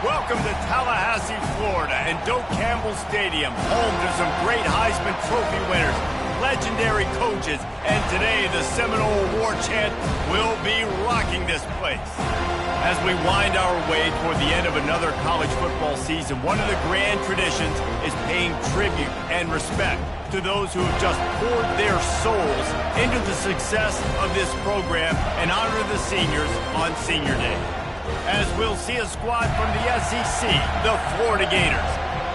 Welcome to Tallahassee, Florida, and Doak Campbell Stadium, home to some great Heisman Trophy winners, legendary coaches, and today the Seminole Award chant will be rocking this place. As we wind our way toward the end of another college football season, one of the grand traditions is paying tribute and respect to those who have just poured their souls into the success of this program and honor the seniors on Senior Day. As we'll see a squad from the SEC, the Florida Gators,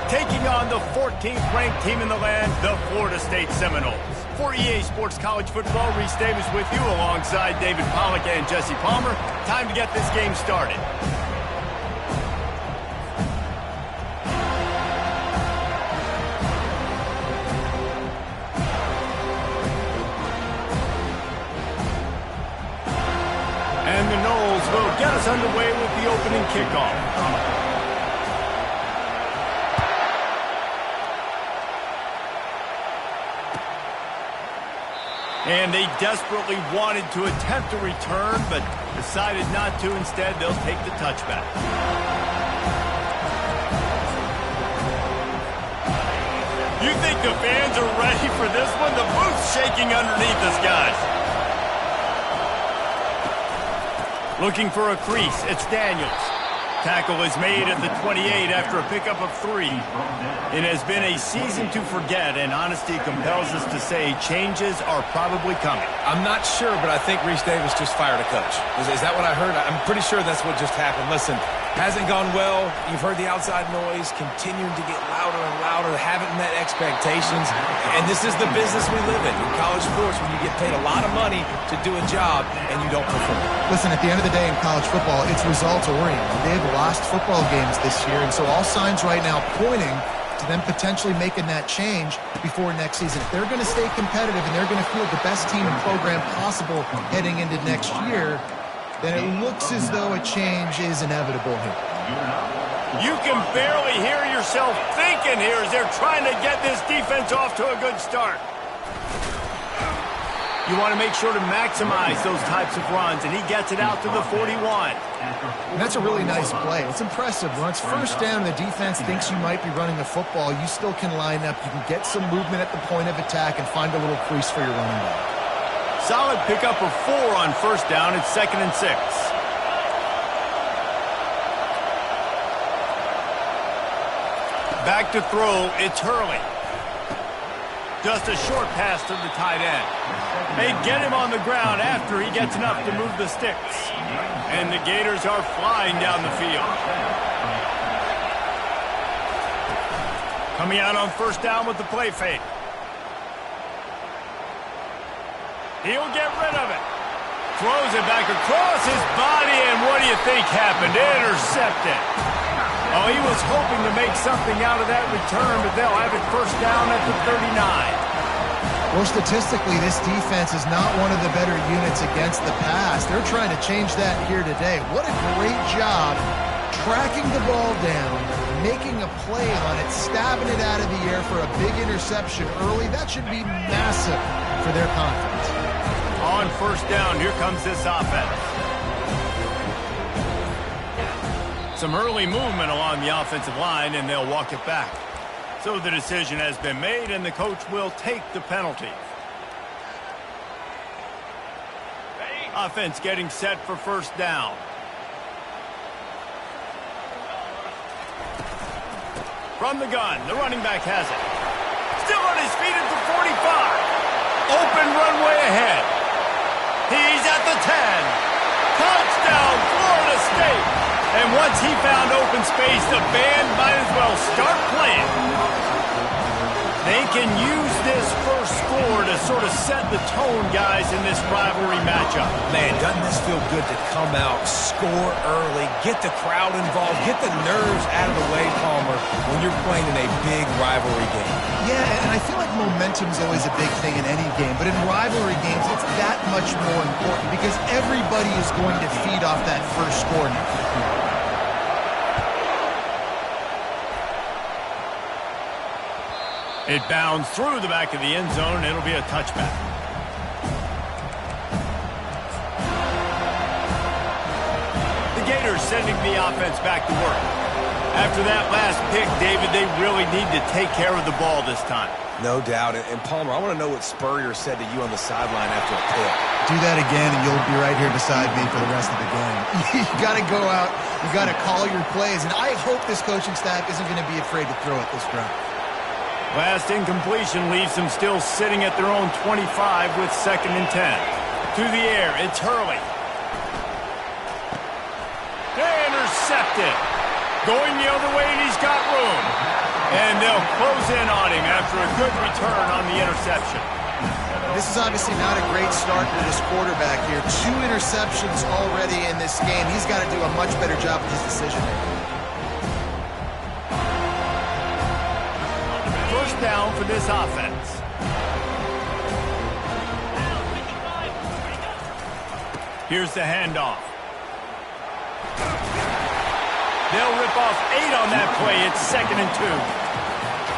taking on the 14th ranked team in the land, the Florida State Seminoles. For EA Sports College Football, Reese Davis with you alongside David Pollack and Jesse Palmer. Time to get this game started. And the Noles will get us underway with the opening kickoff. And they desperately wanted to attempt a return, but decided not to. Instead, they'll take the touchback. You think the fans are ready for this one? The booth's shaking underneath us, guys. Looking for a crease, it's Daniels. Tackle is made at the 28 after a pickup of 3. It has been a season to forget, and honesty compels us to say changes are probably coming. I'm not sure, but I think Reese Davis just fired a coach. Is that what I heard? I'm pretty sure that's what just happened. Listen, hasn't gone well. You've heard the outside noise continuing to get louder and louder. Haven't met expectations. And this is the business we live in college sports, when you get paid a lot of money to do a job and you don't perform. Listen, at the end of the day in college football, it's results-oriented. They've lost football games this year, and so all signs right now pointing to them potentially making that change before next season. If they're going to stay competitive and they're going to field the best team and program possible heading into next year, then it looks as though a change is inevitable here. You can barely hear yourself thinking here as they're trying to get this defense off to a good start. You want to make sure to maximize those types of runs, and he gets it out to the 41. And that's a really nice play. It's impressive. When it's first down and the defense thinks you might be running the football, you still can line up. You can get some movement at the point of attack and find a little crease for your running back. Solid pickup of 4 on first down. It's 2nd and 6. Back to throw, it's Hurley. Just a short pass to the tight end. They get him on the ground after he gets enough to move the sticks. And the Gators are flying down the field. Coming out on first down with the play fake. He'll get rid of it. Throws it back across his body, and what do you think happened? Intercepted. Oh, he was hoping to make something out of that return, but they'll have it first down at the 39. Well, statistically, this defense is not one of the better units against the pass. They're trying to change that here today. What a great job tracking the ball down, making a play on it, stabbing it out of the air for a big interception early. That should be massive for their confidence. On first down, here comes this offense. Some early movement along the offensive line, and they'll walk it back. So the decision has been made, and the coach will take the penalty. Offense getting set for first down. From the gun, the running back has it. Still on his feet at the 45. Open runway ahead. He's at the 10. Touchdown, Florida State. And once he found open space, the band might as well start playing. They can use this first score to sort of set the tone, guys, in this rivalry matchup. Man, doesn't this feel good to come out, score early, get the crowd involved, get the nerves out of the way, Palmer, when you're playing in a big rivalry game. Yeah, and I feel like momentum's always a big thing in any game, but in rivalry games, it's that much more important because everybody is going to feed off that first score now. It bounds through the back of the end zone. It'll be a touchback. The Gators sending the offense back to work. After that last pick, David, they really need to take care of the ball this time. No doubt. And Palmer, I want to know what Spurrier said to you on the sideline after a pick. Do that again, and you'll be right here beside me for the rest of the game. You got to go out. You got to call your plays. And I hope this coaching staff isn't going to be afraid to throw at this drive. Last incompletion leaves them still sitting at their own 25 with 2nd and 10. To the air, it's Hurley. Intercepted. Going the other way, and he's got room. And they'll close in on him after a good return on the interception. This is obviously not a great start for this quarterback here. 2 interceptions already in this game. He's got to do a much better job with his decision-making. First down for this offense. Here's the handoff. They'll rip off 8 on that play. It's 2nd and 2.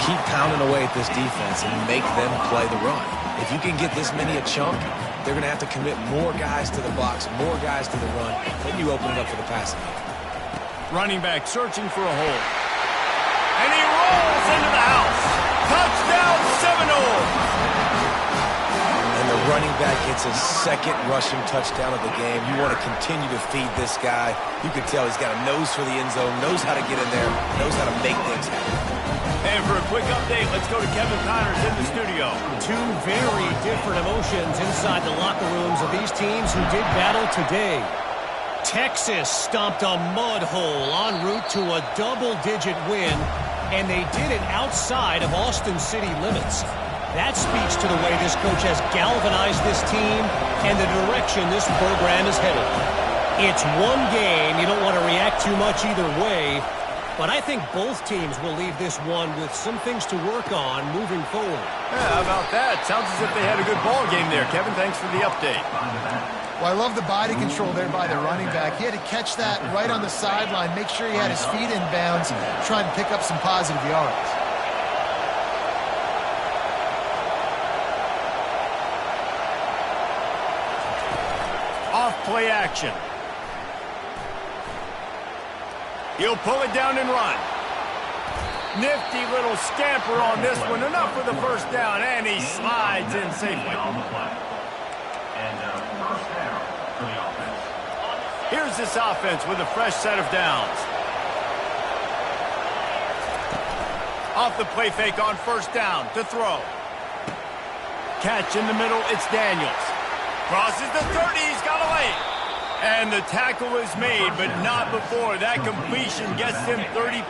Keep pounding away at this defense and make them play the run. If you can get this many a chunk, they're going to have to commit more guys to the box, more guys to the run. Then you open it up for the passing game. Running back searching for a hole. And he rolls into the house. Touchdown Seminoles! And the running back gets his 2nd rushing touchdown of the game. You want to continue to feed this guy. You can tell he's got a nose for the end zone, knows how to get in there, knows how to make things happen. And for a quick update, let's go to Kevin Connors in the studio. 2 very different emotions inside the locker rooms of these teams who did battle today. Texas stomped a mud hole en route to a double-digit win, and they did it outside of Austin city limits. That speaks to the way this coach has galvanized this team and the direction this program is headed. It's one game. You don't want to react too much either way, but I think both teams will leave this one with some things to work on moving forward. Yeah, how about that? Sounds as if they had a good ball game there. Kevin, thanks for the update. Well, I love the body control there by the running back. He had to catch that right on the sideline, make sure he had his feet in bounds, try and pick up some positive yards. Off play action. He'll pull it down and run. Nifty little scamper on this one. Enough for the first down, and he slides in safely. Here's this offense with a fresh set of downs. Off the play fake on first down to throw. Catch in the middle, it's Daniels. Crosses the 30, he's got away. And the tackle is made, but not before that completion gets him 30+.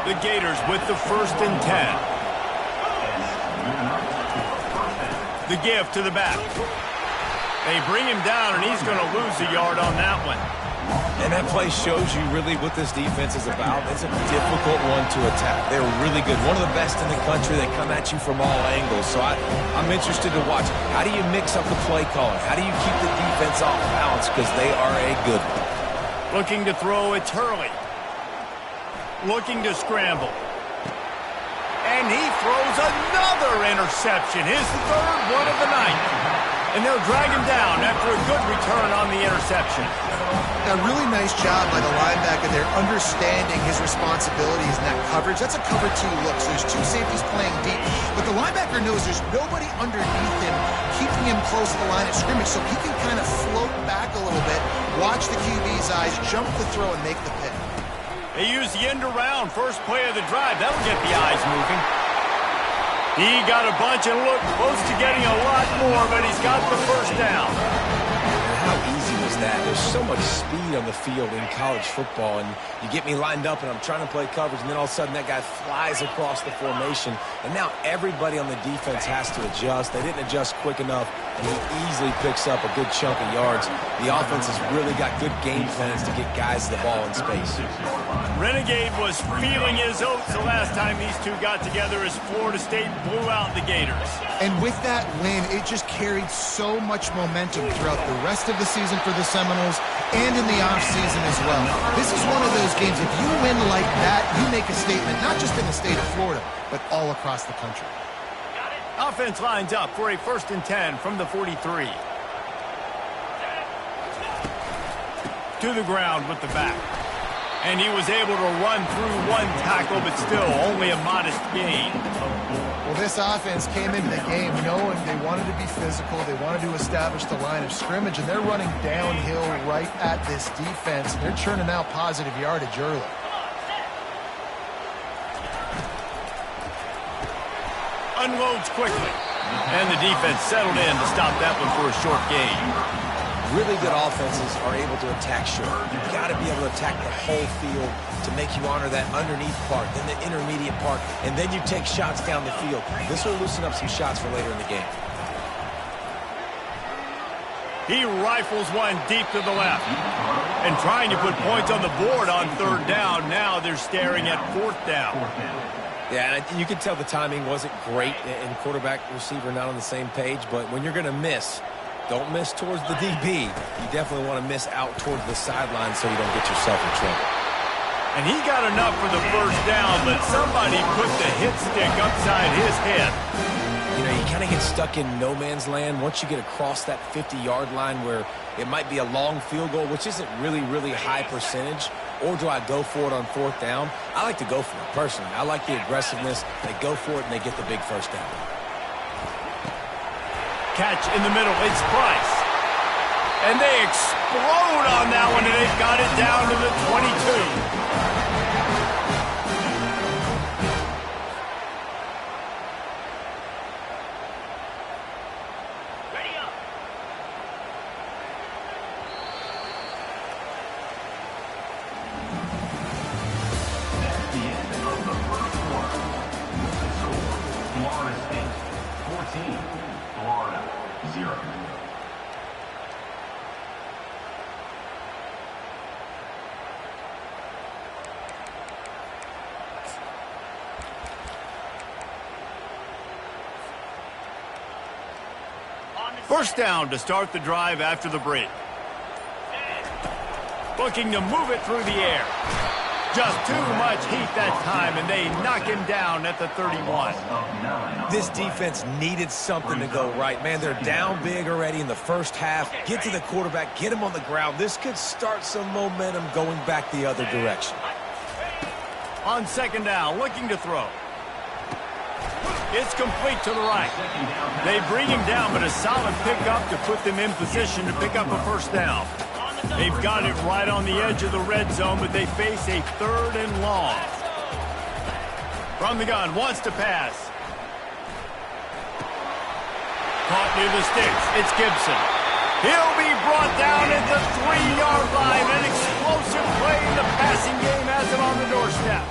The Gators with the 1st and 10. The give to the back. They bring him down, and he's going to lose a yard on that one. And that play shows you really what this defense is about. It's a difficult one to attack. They're really good. One of the best in the country. They come at you from all angles. So I'm interested to watch. How do you mix up the play calling? How do you keep the defense off balance? Because they are a good one. Looking to throw, it's Hurley. Looking to scramble. And he throws another interception. His 3rd one of the night. And they'll drag him down after a good return on the interception. A really nice job by the linebacker there, understanding his responsibilities in that coverage. That's a cover 2 look, so there's 2 safeties playing deep. But the linebacker knows there's nobody underneath him, keeping him close to the line of scrimmage, so he can kind of float back a little bit, watch the QB's eyes, jump the throw, and make the pick. They use the end around, first play of the drive. That'll get the eyes moving. He got a bunch and looked close to getting a lot more, but he's got the first down. And how easy was that? There's so much speed on the field in college football, and you get me lined up, and I'm trying to play coverage, and then all of a sudden that guy flies across the formation, and now everybody on the defense has to adjust. They didn't adjust quick enough, and he easily picks up a good chunk of yards. The offense has really got good game plans to get guys the ball in space. Renegade was feeling his oats the last time these two got together as Florida State blew out the Gators. And with that win, it just carried so much momentum throughout the rest of the season for the Seminoles and in the offseason as well. This is one of those games, if you win like that, you make a statement, not just in the state of Florida, but all across the country. Offense lines up for a 1st and 10 from the 43. To the ground with the back. And he was able to run through one tackle, but still only a modest gain. Well, this offense came into the game knowing they wanted to be physical, they wanted to establish the line of scrimmage, and they're running downhill right at this defense, and they're churning out positive yardage early. Unloads quickly. And the defense settled in to stop that one for a short gain. Really good offenses are able to attack short. You've got to be able to attack the whole field to make you honor that underneath part, then the intermediate part, and then you take shots down the field. This will loosen up some shots for later in the game. He rifles one deep to the left. And trying to put points on the board on third down. Now they're staring at fourth down. Yeah, and you can tell the timing wasn't great, and quarterback, receiver not on the same page, but when you're going to miss, don't miss towards the DB. You definitely want to miss out towards the sideline so you don't get yourself in trouble. And he got enough for the first down, but somebody put the hit stick upside his head. You know, you kind of get stuck in no man's land once you get across that 50-yard line where it might be a long field goal, which isn't really high percentage, or do I go for it on fourth down? I like to go for it, personally. I like the aggressiveness. They go for it, and they get the big first down. Catch in the middle. It's Price. And they explode on that one, and they've got it down to the 22. First down to start the drive after the break. Looking to move it through the air. Just too much heat that time, and they knock him down at the 31. This defense needed something to go right. Man, they're down big already in the first half. Get to the quarterback, get him on the ground. This could start some momentum going back the other direction. On second down, looking to throw. It's complete to the right. They bring him down, but a solid pickup to put them in position to pick up a first down. They've got it right on the edge of the red zone, but they face a third and long. From the gun, wants to pass. Caught near the sticks. It's Gibson. He'll be brought down at the 3-yard line. An explosive play in the passing game has him on the doorstep.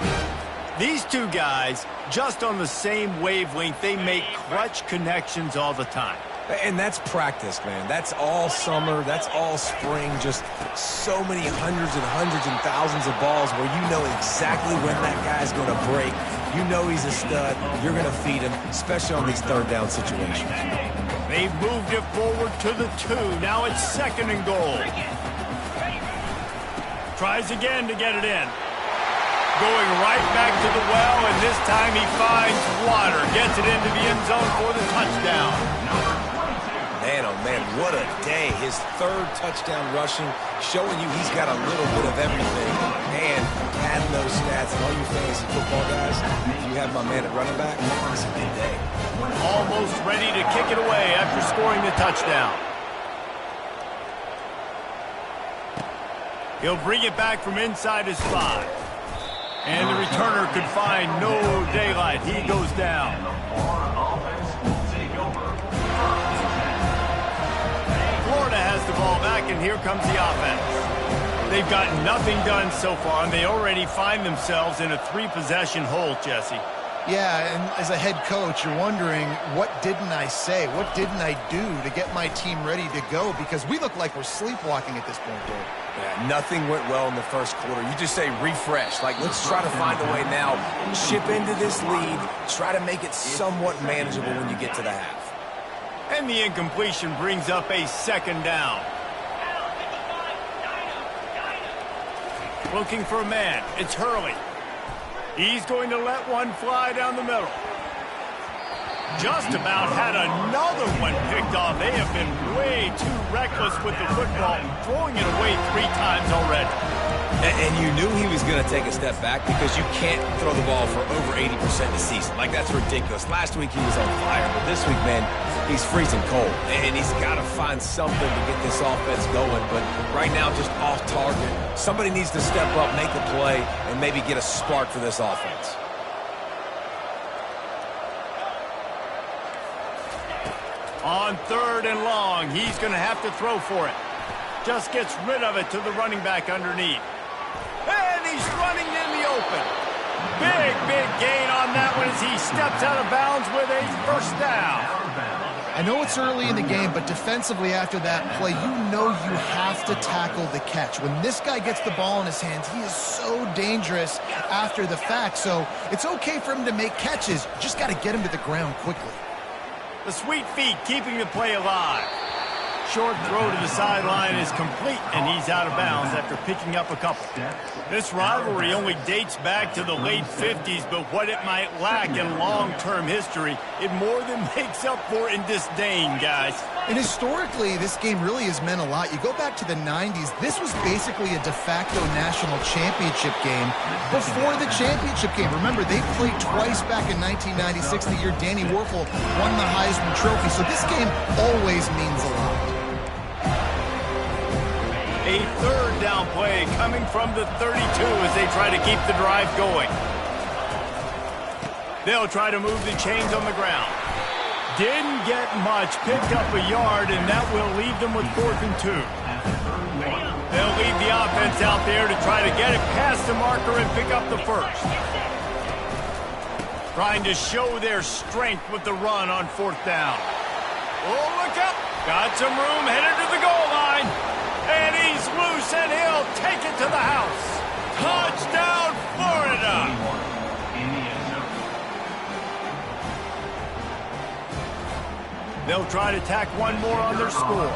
These two guys, just on the same wavelength, they make clutch connections all the time. And that's practice, man. That's all summer. That's all spring. Just so many hundreds and thousands of balls where you know exactly when that guy's going to break. You know he's a stud. You're going to feed him, especially on these third down situations. They've moved it forward to the 2. Now it's second and goal. Tries again to get it in. Going right back to the well, and this time he finds water. Gets it into the end zone for the touchdown. Man, oh man, what a day. His third touchdown rushing, showing you he's got a little bit of everything. And adding those stats, and all you fantasy football guys, if you have my man at running back, it's a big day. Almost ready to kick it away after scoring the touchdown. He'll bring it back from inside his 5. And the returner could find no daylight. He goes down. Florida has the ball back, and here comes the offense. They've got nothing done so far, and they already find themselves in a 3-possession hole, Jesse. Yeah, and as a head coach, you're wondering, what didn't I say? What didn't I do to get my team ready to go? Because we look like we're sleepwalking at this point, Dave. Yeah, nothing went well in the first quarter. You just say refresh. Like, let's try to find a way now. Chip into this lead. Try to make it somewhat manageable when you get to the half. And the incompletion brings up a second down. Looking for a man. It's Hurley. He's going to let one fly down the middle. Just about had another one picked off. They have been way too reckless with the football, throwing it away 3 times already. And you knew he was going to take a step back because you can't throw the ball for over 80% this season. Like, that's ridiculous. Last week he was on fire, but this week, man, he's freezing cold. And he's got to find something to get this offense going. But right now, just off target. Somebody needs to step up, make a play, and maybe get a spark for this offense. On 3rd and long, he's going to have to throw for it. Just gets rid of it to the running back underneath. And he's running in the open. Big gain on that one as he steps out of bounds with a first down. I know it's early in the game, but defensively after that play, you know you have to tackle the catch. When this guy gets the ball in his hands, he is so dangerous after the fact. So it's okay for him to make catches. You just got to get him to the ground quickly. The sweet feet keeping the play alive. Short throw to the sideline is complete, and he's out of bounds after picking up a couple. This rivalry only dates back to the late 50s, but what it might lack in long-term history, it more than makes up for in disdain, guys. And historically, this game really has meant a lot. You go back to the 90s, this was basically a de facto national championship game before the championship game. Remember, they played twice back in 1996, the year Danny Werfel won the Heisman Trophy. So this game always means a lot. A 3rd down play coming from the 32 as they try to keep the drive going. They'll try to move the chains on the ground. Didn't get much, picked up a yard, and that will leave them with 4th and 2. They'll leave the offense out there to try to get it past the marker and pick up the first. Trying to show their strength with the run on 4th down. Oh, look up. Got some room, headed to the goal line. And he's loose, and he'll take it to the house. Touchdown, Florida! They'll try to tack one more on their score.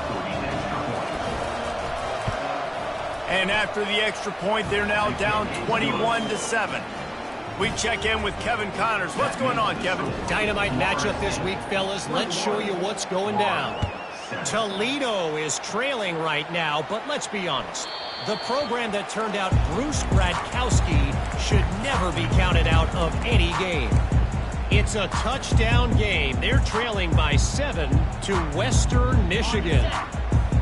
And after the extra point, they're now down 21-7. We check in with Kevin Connors. What's going on, Kevin? Dynamite matchup this week, fellas. Let's show you what's going down. Toledo is trailing right now, but let's be honest. The program that turned out Bruce Gradkowski should never be counted out of any game. It's a touchdown game. They're trailing by 7 to Western Michigan.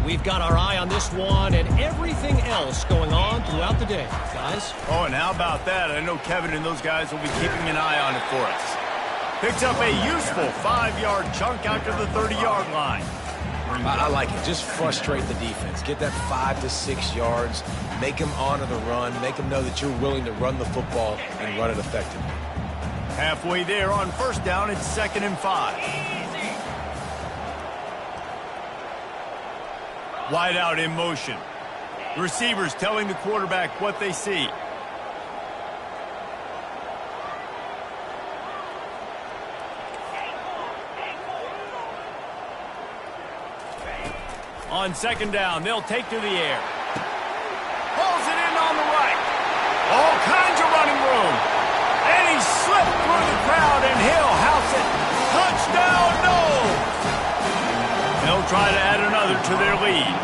We've got our eye on this one and everything else going on throughout the day, guys. Oh, and how about that? I know Kevin and those guys will be keeping an eye on it for us. Picks up a useful 5-yard chunk out to the 30-yard line. I like it. Just frustrate the defense. Get that 5 to 6 yards. Make them honor the run. Make them know that you're willing to run the football and run it effectively. Halfway there on 1st down, it's 2nd and 5. Wide out in motion. The receivers telling the quarterback what they see. On 2nd down, they'll take to the air. Pulls it in on the right. All kinds of running room. And he slipped through the crowd, and he'll house it. Touchdown, no! They'll try to add another to their lead.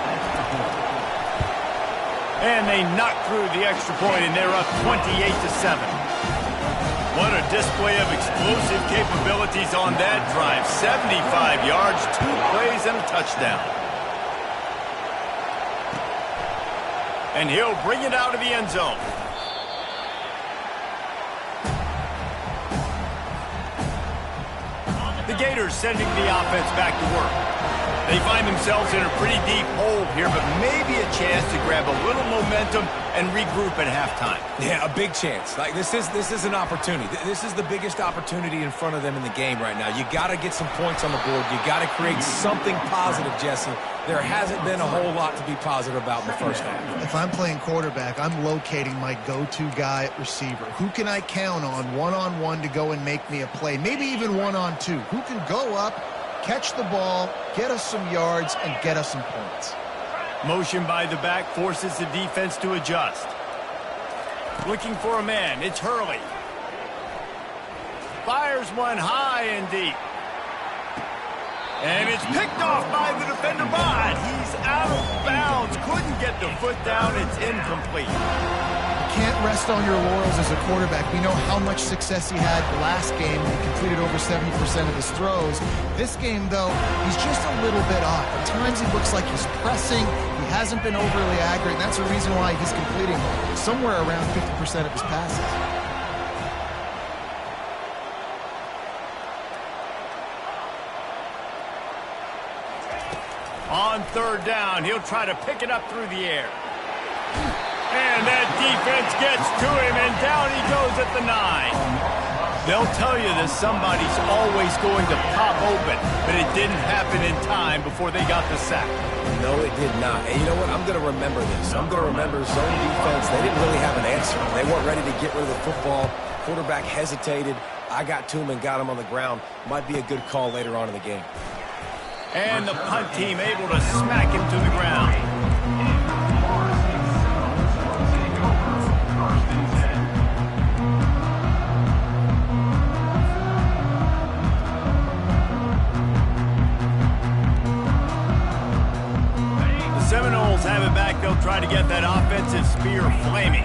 And they knock through the extra point, and they're up 28-7. What a display of explosive capabilities on that drive. 75 yards, 2 plays, and a touchdown. And he'll bring it out of the end zone. The Gators sending the offense back to work. They find themselves in a pretty deep hole here, but maybe a chance to grab a little momentum and regroup at halftime. Yeah, a big chance. Like this is an opportunity. This is the biggest opportunity in front of them in the game right now. You got to get some points on the board. You got to create something positive, Jesse. There hasn't been a whole lot to be positive about in the first half. If I'm playing quarterback, I'm locating my go-to guy at receiver. Who can I count on one-on-one to go and make me a play? Maybe even one-on-two. Who can go up, catch the ball, get us some yards, and get us some points? Motion by the back forces the defense to adjust. Looking for a man. It's Hurley. Fires one high and deep. And it's picked off by the defender, but he's out of bounds. Couldn't get the foot down. It's incomplete. can't rest on your laurels as a quarterback. We know how much success he had last game. He completed over 70% of his throws. This game, though, he's just a little bit off. At times he looks like he's pressing. He hasn't been overly accurate, and that's the reason why he's completing somewhere around 50% of his passes. On third down, he'll try to pick it up through the air. And that defense gets to him, and down he goes at the 9. They'll tell you that somebody's always going to pop open, but it didn't happen in time before they got the sack. No, it did not. And you know what? I'm going to remember this. I'm going to remember zone defense. They didn't really have an answer. They weren't ready to get rid of the football. Quarterback hesitated. I got to him and got him on the ground. Might be a good call later on in the game. And the punt team able to smack him to the ground. The Seminoles have it back. They'll try to get that offensive spear flaming.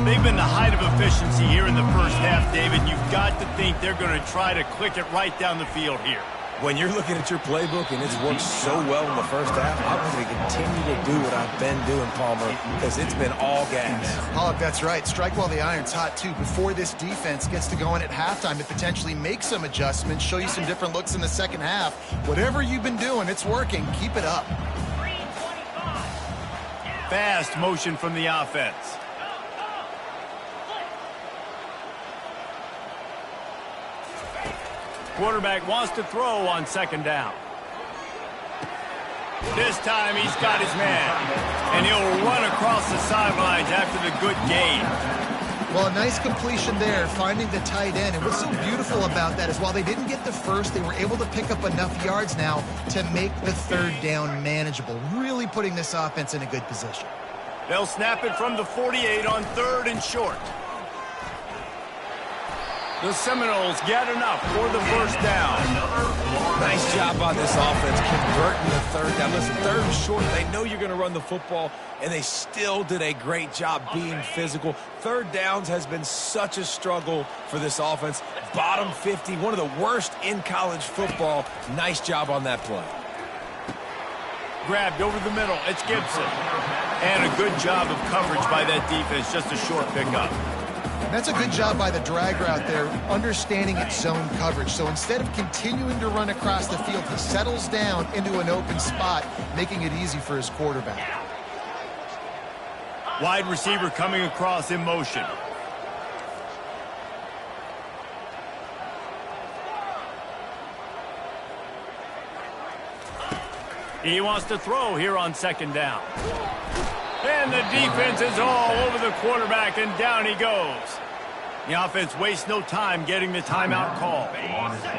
They've been the height of efficiency here in the first half, David. You've got to think they're going to try to click it right down the field here. When you're looking at your playbook and it's worked so well in the first half, I'm going to continue to do what I've been doing, Palmer, because it's been all gas. Pollock, that's right. Strike while the iron's hot, too. Before this defense gets to going at halftime to potentially make some adjustments, show you some different looks in the second half. Whatever you've been doing, it's working. Keep it up. Fast motion from the offense. Quarterback wants to throw on second down. This time he's got his man, and he'll run across the sidelines after the good gain. Well, a nice completion there, finding the tight end. And what's so beautiful about that is while they didn't get the first, they were able to pick up enough yards now to make the third down manageable, really putting this offense in a good position. They'll snap it from the 48 on third and short. The Seminoles get enough for the first down. Nice job on this offense converting the third down. Listen, third and short, they know you're going to run the football, and they still did a great job being physical. Third downs has been such a struggle for this offense. Bottom 50, one of the worst in college football. Nice job on that play. Grabbed over the middle. It's Gibson. And a good job of coverage by that defense. Just a short pickup. That's a good job by the drag route there, understanding its zone coverage. So instead of continuing to run across the field, he settles down into an open spot, making it easy for his quarterback. Wide receiver coming across in motion. He wants to throw here on second down. And the defense is all over the quarterback, and down he goes. The offense wastes no time getting the timeout call.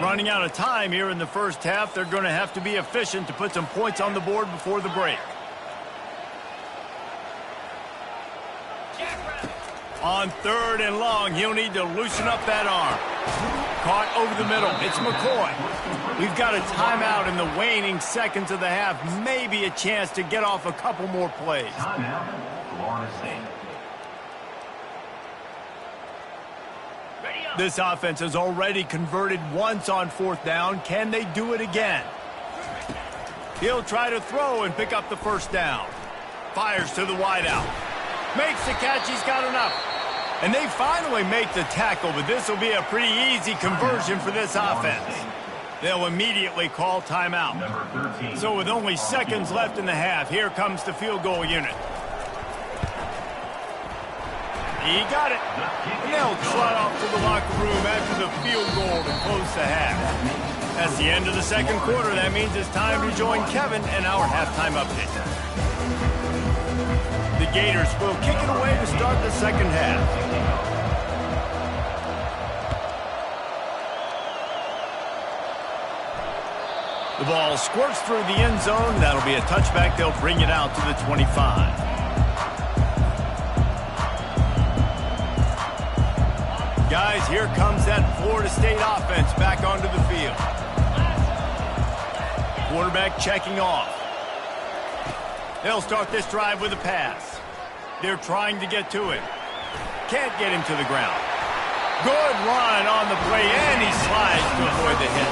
Running out of time here in the first half, they're going to have to be efficient to put some points on the board before the break. On third and long, he'll need to loosen up that arm. Caught over the middle. It's McCoy. We've got a timeout in the waning seconds of the half. Maybe a chance to get off a couple more plays. This offense has already converted once on fourth down. Can they do it again? He'll try to throw and pick up the first down. Fires to the wideout. Makes the catch. He's got enough. And they finally make the tackle, but this will be a pretty easy conversion for this offense. They'll immediately call timeout. So with only seconds left in the half, here comes the field goal unit. He got it. And they'll trot off to the locker room after the field goal to close the half. That's the end of the second quarter. That means it's time to join Kevin and our halftime update. The Gators will kick it away to start the second half. The ball squirts through the end zone. That'll be a touchback. They'll bring it out to the 25. Guys, here comes that Florida State offense back onto the field. Quarterback checking off. They'll start this drive with a pass. They're trying to get to it. can't get him to the ground. Good run on the play, and he slides to avoid the hit.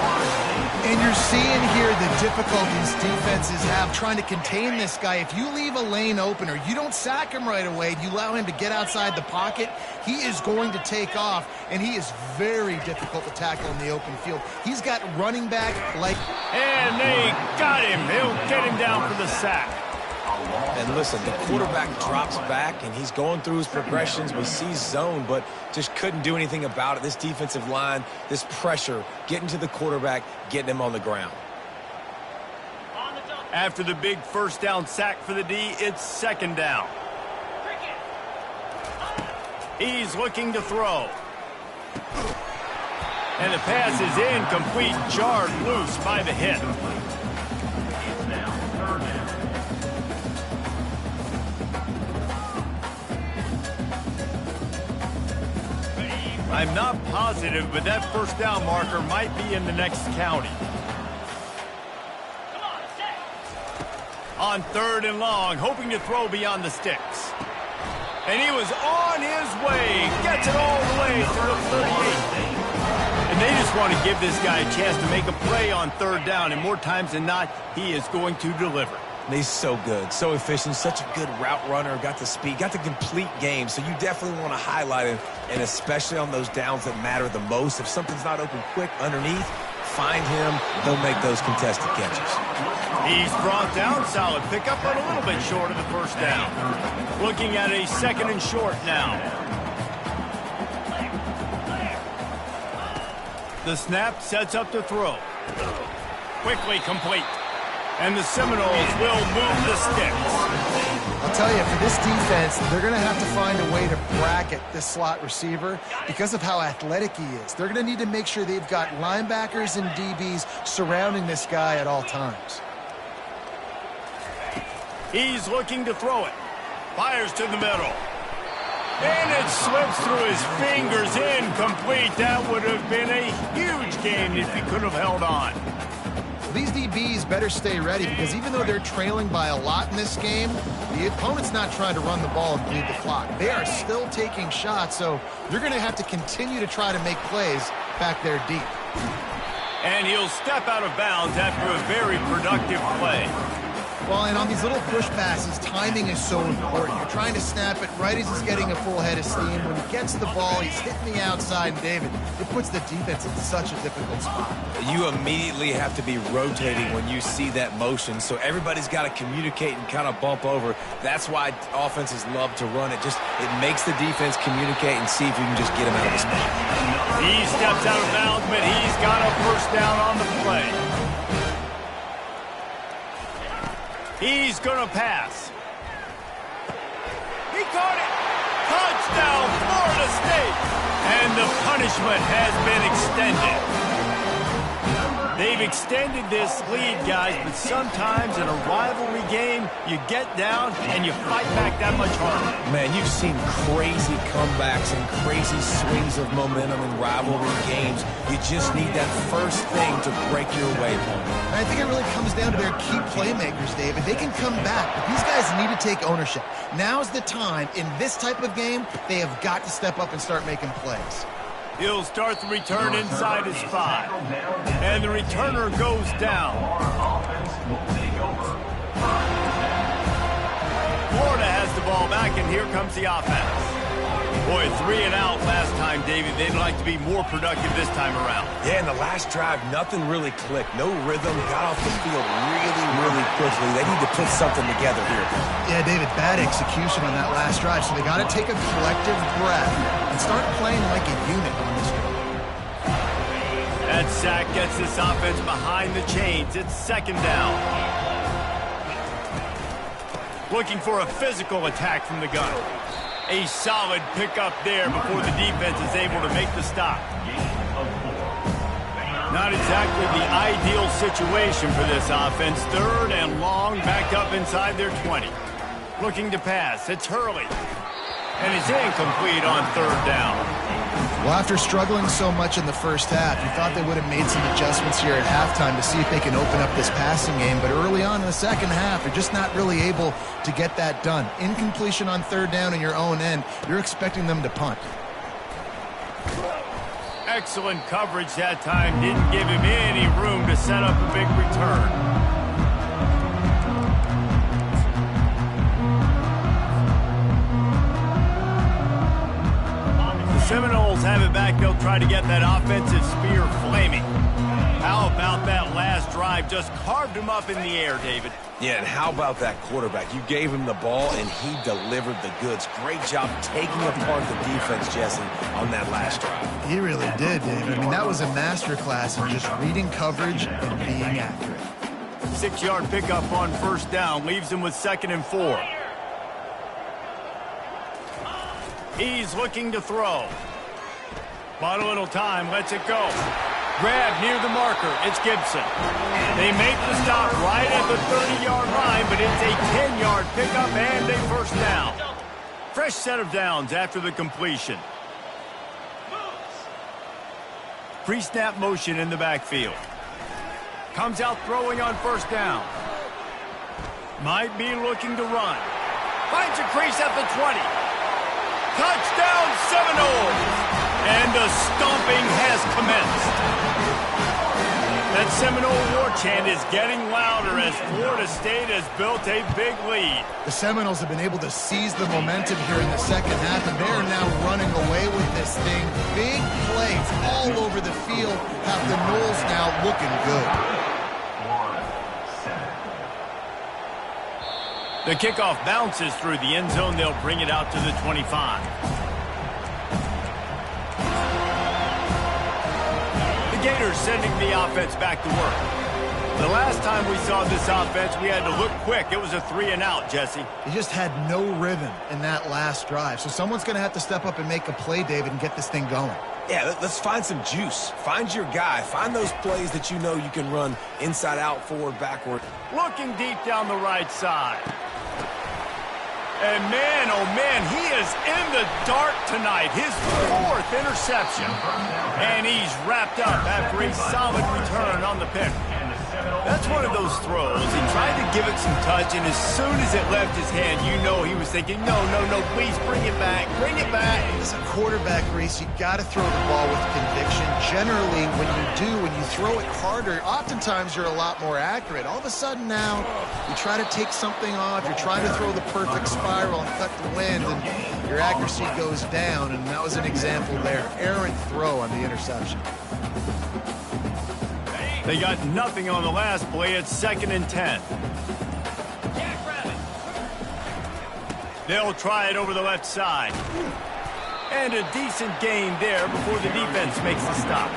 And you're seeing here the difficulties defenses have trying to contain this guy. If you leave a lane open or you don't sack him right away, you allow him to get outside the pocket, he is going to take off, and he is very difficult to tackle in the open field. He's got running back like... And they got him. He'll get him down for the sack. And listen, the quarterback drops back, and he's going through his progressions. We see zone, but just couldn't do anything about it. This defensive line, this pressure, getting to the quarterback, getting him on the ground. After the big first down sack for the D, it's second down. He's looking to throw. And the pass is incomplete, jarred loose by the hit. I'm not positive, but that first down marker might be in the next county. On third and long, hoping to throw beyond the sticks. And he was on his way. Gets it all the way to the 38. And they just want to give this guy a chance to make a play on third down. And more times than not, he is going to deliver. He's so good, so efficient, such a good route runner, got the speed, got the complete game. So you definitely want to highlight him, and especially on those downs that matter the most. If something's not open quick underneath, find him. He'll make those contested catches. He's brought down. Solid pickup, but a little bit short of the first down. Looking at a second and short now. The snap sets up to throw. Quickly complete. And the Seminoles will move the sticks. I'll tell you, for this defense, they're going to have to find a way to bracket this slot receiver because of how athletic he is. They're going to need to make sure they've got linebackers and DBs surrounding this guy at all times. He's looking to throw it. Fires to the middle. And it slips through his fingers, incomplete. That would have been a huge gain if he could have held on. These DBs better stay ready because even though they're trailing by a lot in this game, the opponent's not trying to run the ball and bleed the clock. They are still taking shots, so you're going to have to continue to try to make plays back there deep. And he'll step out of bounds after a very productive play. Well, and on these little push passes, timing is so important. You're trying to snap it right as he's getting a full head of steam. When he gets the ball, he's hitting the outside, and David, it puts the defense in such a difficult spot. You immediately have to be rotating when you see that motion, so everybody's got to communicate and kind of bump over. That's why offenses love to run it. It makes the defense communicate and see if you can just get him out of the spot. He steps out of bounds, but he's got a first down on the play. He's going to pass. He caught it. Touchdown, Florida State. And the punishment has been extended. They've extended this lead, guys, but sometimes in a rivalry game, you get down and you fight back that much harder. Man, you've seen crazy comebacks and crazy swings of momentum in rivalry games. You just need that first thing to break your way home. I think it really comes down to their key playmakers, David. They can come back, but these guys need to take ownership. Now's the time. In this type of game, they have got to step up and start making plays. He'll start the return inside his 5. And the returner goes down. Florida has the ball back, and here comes the offense. Boy, 3 and out last time, David. They'd like to be more productive this time around. Yeah, in the last drive, nothing really clicked. No rhythm, got off the field really quickly. They need to put something together here. Yeah, David, bad execution on that last drive, so they got to take a collective breath and start playing like a unit on this drive. That sack gets this offense behind the chains. It's second down. Looking for a physical attack from the gun. A solid pickup there before the defense is able to make the stop. Not exactly the ideal situation for this offense. Third and long, backed up inside their 20. Looking to pass. It's Hurley. and is incomplete on third down. Well, after struggling so much in the first half, you thought they would have made some adjustments here at halftime to see if they can open up this passing game. But early on in the second half, they're just not really able to get that done. Incompletion on third down in your own end, you're expecting them to punt. Excellent coverage that time. Didn't give him any room to set up a big return. Seminoles have it back. They'll try to get that offensive spear flaming. How about that last drive? Just carved him up in the air, David. Yeah, and how about that quarterback? You gave him the ball, and he delivered the goods. Great job taking apart the defense, Jesse, on that last drive. He really did, David. I mean, that was a masterclass in just reading coverage and being accurate. 6-yard pickup on first down. Leaves him with 2nd and 4. He's looking to throw. Bought a little time, lets it go. Grab near the marker, it's Gibson. They make the stop right at the 30-yard line, but it's a 10-yard pickup and a first down. Fresh set of downs after the completion. Pre-snap motion in the backfield. Comes out throwing on first down. Might be looking to run. Finds a crease at the 20. Touchdown Seminoles! And the stomping has commenced. That Seminole war chant is getting louder as Florida State has built a big lead. The Seminoles have been able to seize the momentum here in the second half, and they are now running away with this thing. Big plays all over the field have the Noles now looking good. The kickoff bounces through the end zone. They'll bring it out to the 25. The Gators sending the offense back to work. The last time we saw this offense, we had to look quick. It was a 3-and-out, Jesse. They just had no rhythm in that last drive. So someone's going to have to step up and make a play, David, and get this thing going. Yeah, let's find some juice. Find your guy. Find those plays that you know you can run inside out, forward, backward. Looking deep down the right side. And man, oh man, he is in the dark tonight. His 4th interception. And he's wrapped up after a solid return on the pick. That's one of those throws. He tried to give it some touch, and as soon as it left his hand, you know he was thinking, no, please bring it back, bring it back. As a quarterback, Reese, you got to throw the ball with conviction. Generally, when you throw it harder, oftentimes you're a lot more accurate. All of a sudden now, you try to take something off, you're trying to throw the perfect spiral and cut the wind, and your accuracy goes down, and that was an example there. Errant throw on the interception. They got nothing on the last play. It's 2nd and 10. They'll try it over the left side. And a decent gain there before the defense makes the stop.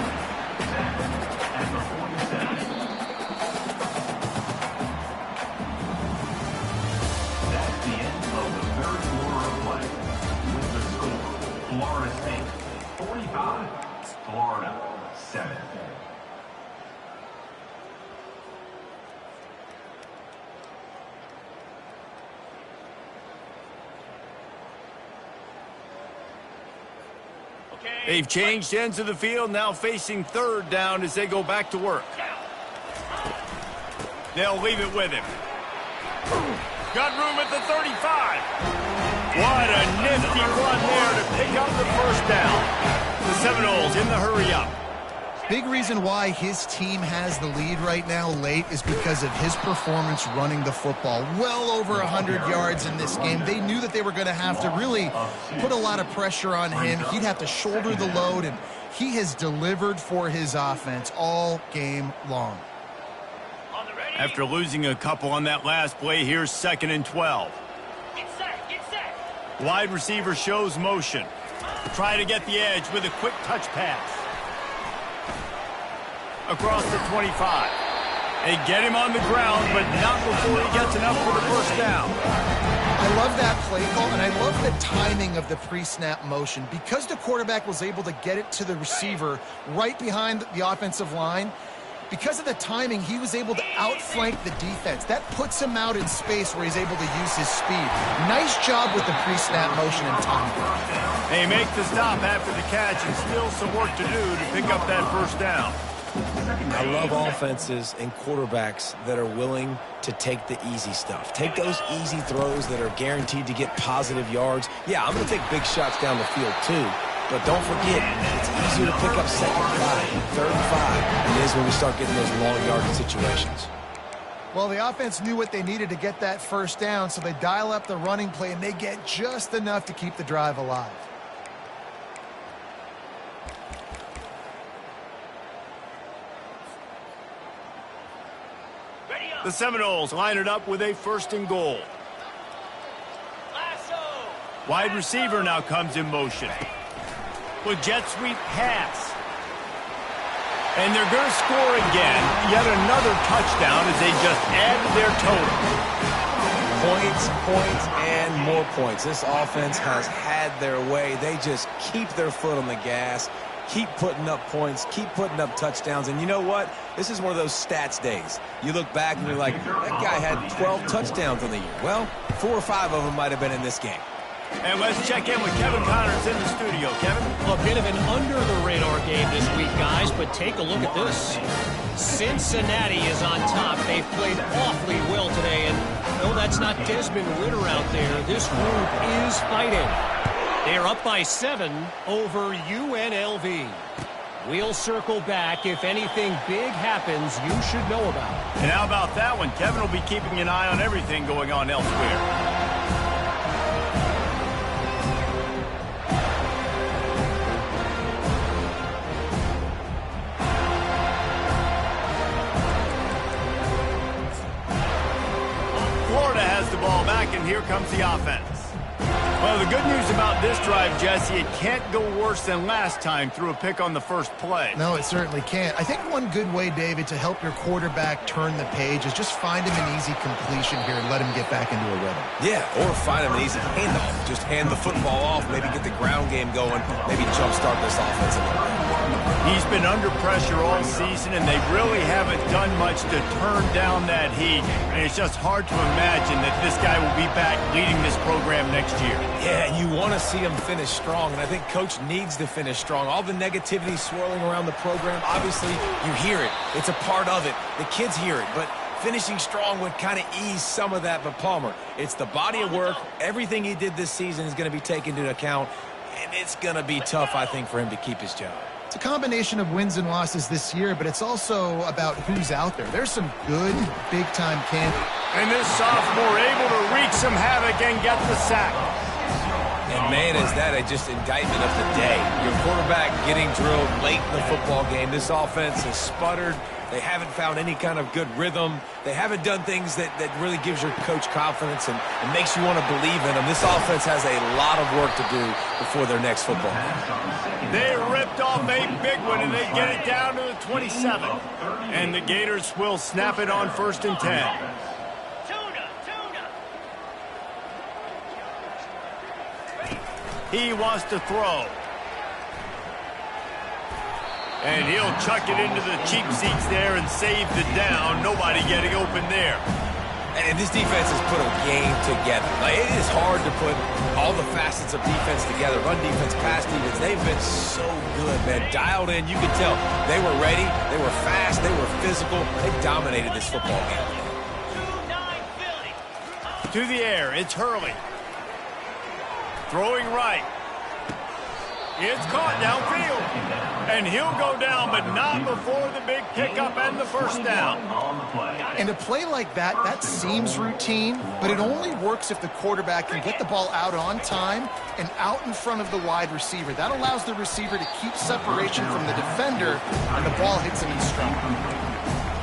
That's the end of the 3rd quarter of play. With the score, Florida State 45, Florida 7. They've changed ends of the field, now facing 3rd down as they go back to work. They'll leave it with him. Got room at the 35. What a nifty run there to pick up the first down. The Seminoles in the hurry up. Big reason why his team has the lead right now late is because of his performance running the football. Well over 100 yards in this game. They knew that they were going to have to really put a lot of pressure on him. He'd have to shoulder the load, and he has delivered for his offense all game long. After losing a couple on that last play, here's 2nd and 12. Get set. Wide receiver shows motion. Try to get the edge with a quick touch pass. Across the 25. They get him on the ground, but not before he gets enough for the first down. I love that play call, and I love the timing of the pre-snap motion. Because the quarterback was able to get it to the receiver right behind the offensive line, Because of the timing, he was able to outflank the defense. That puts him out in space where he's able to use his speed. Nice job with the pre-snap motion and timing. They make the stop after the catch, and still some work to do to pick up that first down. I love offenses and quarterbacks that are willing to take the easy stuff. Take those easy throws that are guaranteed to get positive yards. Yeah, I'm going to take big shots down the field too. But don't forget, it's easier to pick up 2nd and 5, 3rd and 5 than it is when we start getting those long yardage situations. Well, the offense knew what they needed to get that first down, so they dial up the running play, and they get just enough to keep the drive alive. The Seminoles line it up with a 1st and goal. Wide receiver now comes in motion. With jet sweep pass. And they're going to score again. Yet another touchdown as they just add to their total. Points, and more points. This offense has had their way. They just keep their foot on the gas, keep putting up points, keep putting up touchdowns. And you know what? This is one of those stats days. You look back and you're like, that guy had 12 touchdowns in the year. Well, 4 or 5 of them might have been in this game. And let's check in with Kevin Connors in the studio. Kevin? A bit of an under-the-radar game this week, guys, but take a look at this. Cincinnati is on top. They've played awfully well today, and no, that's not Desmond Ritter out there. This group is fighting. They're up by 7 over UNLV. We'll circle back. If anything big happens, you should know about it. And how about that one? Kevin will be keeping an eye on everything going on elsewhere. And here comes the offense. Well, the good news about this drive, Jesse, it can't go worse than last time through a pick on the first play. No, it certainly can't. I think one good way, David, to help your quarterback turn the page is just find him an easy completion here and let him get back into a rhythm. Yeah, or find him an easy handoff. Just hand the football off, maybe get the ground game going, maybe jumpstart this offense a little bit. He's been under pressure all season, and they really haven't done much to turn down that heat. And it's just hard to imagine that this guy will be back leading this program next year. Yeah, and you want to see him finish strong, and I think Coach needs to finish strong. All the negativity swirling around the program, obviously, you hear it. It's a part of it. The kids hear it, but finishing strong would kind of ease some of that. But Palmer, it's the body of work. Everything he did this season is going to be taken into account, and it's going to be tough, I think, for him to keep his job. It's a combination of wins and losses this year, but it's also about who's out there. There's some good, big-time candidates. And this sophomore able to wreak some havoc and get the sack. And, man, is that just indictment of the day. Your quarterback getting drilled late in the football game. This offense has sputtered. They haven't found any kind of good rhythm. They haven't done things that really gives your coach confidence and makes you want to believe in them. This offense has a lot of work to do before their next football game. They ripped off a big one, and they get it down to the 27. And the Gators will snap it on 1st and 10. He wants to throw. And he'll chuck it into the cheap seats there and save the down. Nobody getting open there. And this defense has put a game together. Like, it is hard to put all the facets of defense together. Run defense, pass defense. They've been so good, man. Dialed in. You can tell they were ready. They were fast. They were physical. They dominated this football game. To the air. It's Hurley. Throwing right. It's caught downfield. And he'll go down, but not before the big pickup and the first down. And a play like that, that seems routine, but it only works if the quarterback can get the ball out on time and out in front of the wide receiver. That allows the receiver to keep separation from the defender, and the ball hits him in stride.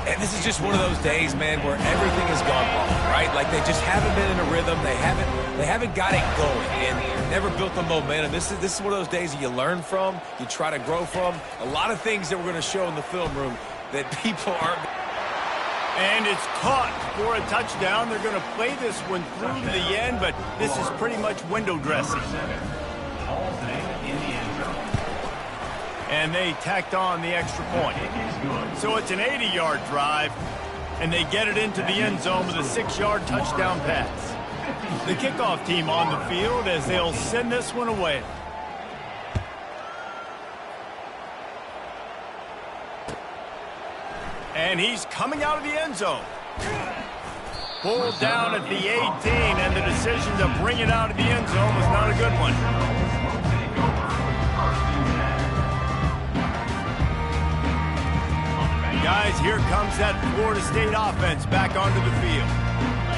And this is just one of those days, man, where everything has gone wrong, right? Like, they just haven't been in a rhythm. They haven't got it going and never built the momentum. This is one of those days that you learn from, you try to grow from. A lot of things that we're going to show in the film room that people aren't. And it's caught for a touchdown. They're going to play this one through to the end, but this is pretty much window dressing. And they tacked on the extra point. So it's an 80-yard drive, and they get it into the end zone with a 6-yard touchdown pass. The kickoff team on the field as they'll send this one away. And he's coming out of the end zone. Pulled down at the 18, and the decision to bring it out of the end zone was not a good one. Guys, here comes that Florida State offense back onto the field.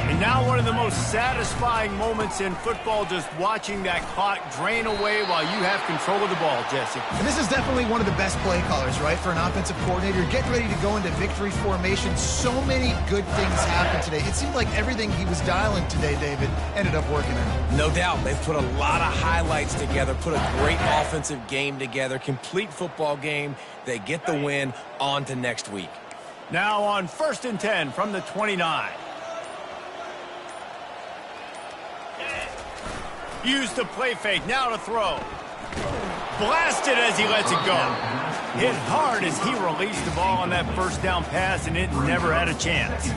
And now one of the most satisfying moments in football, just watching that clock drain away while you have control of the ball, Jesse. And this is definitely one of the best play callers, right, for an offensive coordinator. Getting ready to go into victory formation. So many good things happened today. It seemed like everything he was dialing today, David, ended up working out. No doubt. They've put a lot of highlights together, put a great offensive game together, complete football game. They get the win. On to next week. Now on 1st and 10 from the 29. Use the play fake, now to throw. Blasted as he lets it go. Hit hard as he released the ball on that first down pass, and it never had a chance.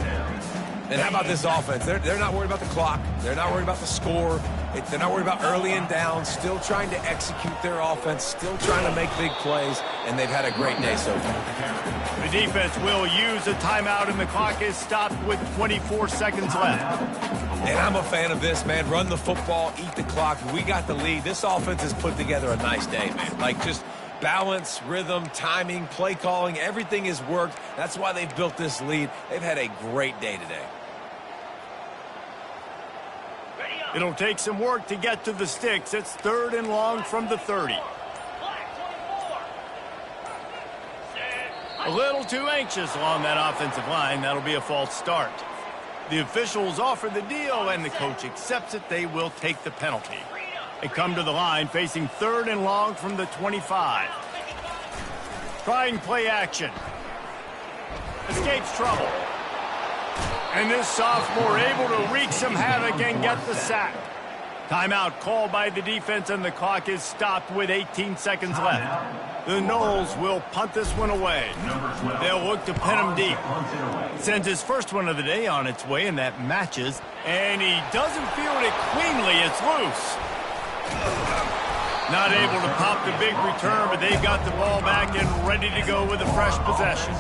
And how about this offense? They're not worried about the clock. They're not worried about the score. They're not worried about early and down. Still trying to execute their offense. Still trying to make big plays. And they've had a great day so far. The defense will use a timeout, and the clock is stopped with 24 seconds left. And I'm a fan of this, man. Run the football, eat the clock. We got the lead. This offense has put together a nice day, man. Like, just balance, rhythm, timing, play calling, everything has worked. That's why they've built this lead. They've had a great day today. It'll take some work to get to the sticks. It's 3rd and long from the 30. A little too anxious along that offensive line. That'll be a false start. The officials offer the deal, and the coach accepts it. They will take the penalty. They come to the line facing 3rd and long from the 25. Trying play action. Escapes trouble. And this sophomore able to wreak some havoc and get the sack. Timeout called by the defense, and the clock is stopped with 18 seconds left. The Noles will punt this one away. They'll look to pin him deep. Sends his first one of the day on its way, and that matches. And he doesn't field it cleanly. It's loose. Not able to pop the big return, but they've got the ball back and ready to go with a fresh possession.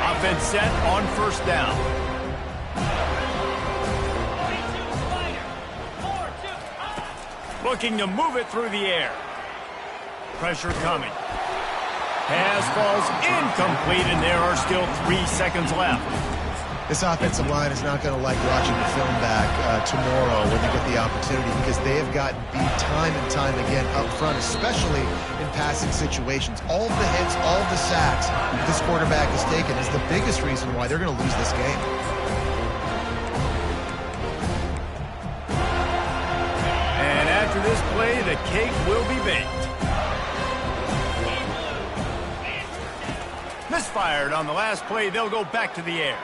Offense set on 1st down. Looking to move it through the air. Pressure coming. Pass falls incomplete, and there are still 3 seconds left. This offensive line is not going to like watching the film back tomorrow when they get the opportunity, because they have gotten beat time and time again up front, especially in passing situations. All of the hits, all of the sacks this quarterback has taken is the biggest reason why they're going to lose this game. And after this play, the cake will be baked. Misfired on the last play. They'll go back to the air.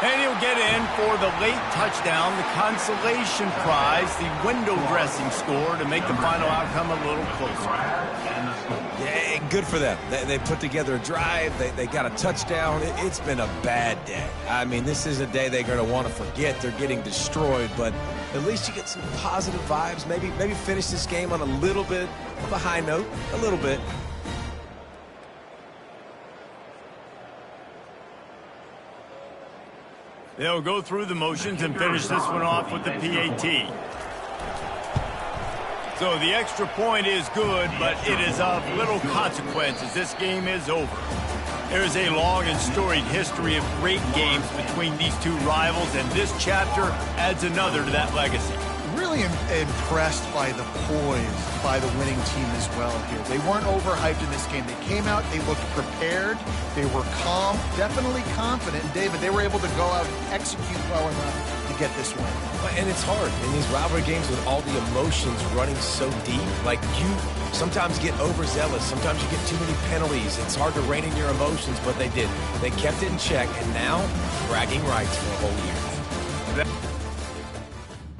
And he'll get in for the late touchdown, the consolation prize, the window dressing score to make the final outcome a little closer. Yeah, good for them. They put together a drive. They got a touchdown. It's been a bad day. I mean, this is a day they're going to want to forget. They're getting destroyed, but at least you get some positive vibes. Maybe finish this game on a little bit of a high note, a little bit. They'll go through the motions and finish this one off with the PAT. So the extra point is good, but it is of little consequence as this game is over. There is a long and storied history of great games between these two rivals, and this chapter adds another to that legacy. Really impressed by the poise by the winning team as well here. They weren't overhyped in this game. They came out, they looked prepared, they were calm, definitely confident. And David, they were able to go out and execute well enough to get this win. And it's hard in these rivalry games with all the emotions running so deep. Like, you sometimes get overzealous. Sometimes you get too many penalties. It's hard to rein in your emotions, but they did. They kept it in check, and now bragging rights for a whole year.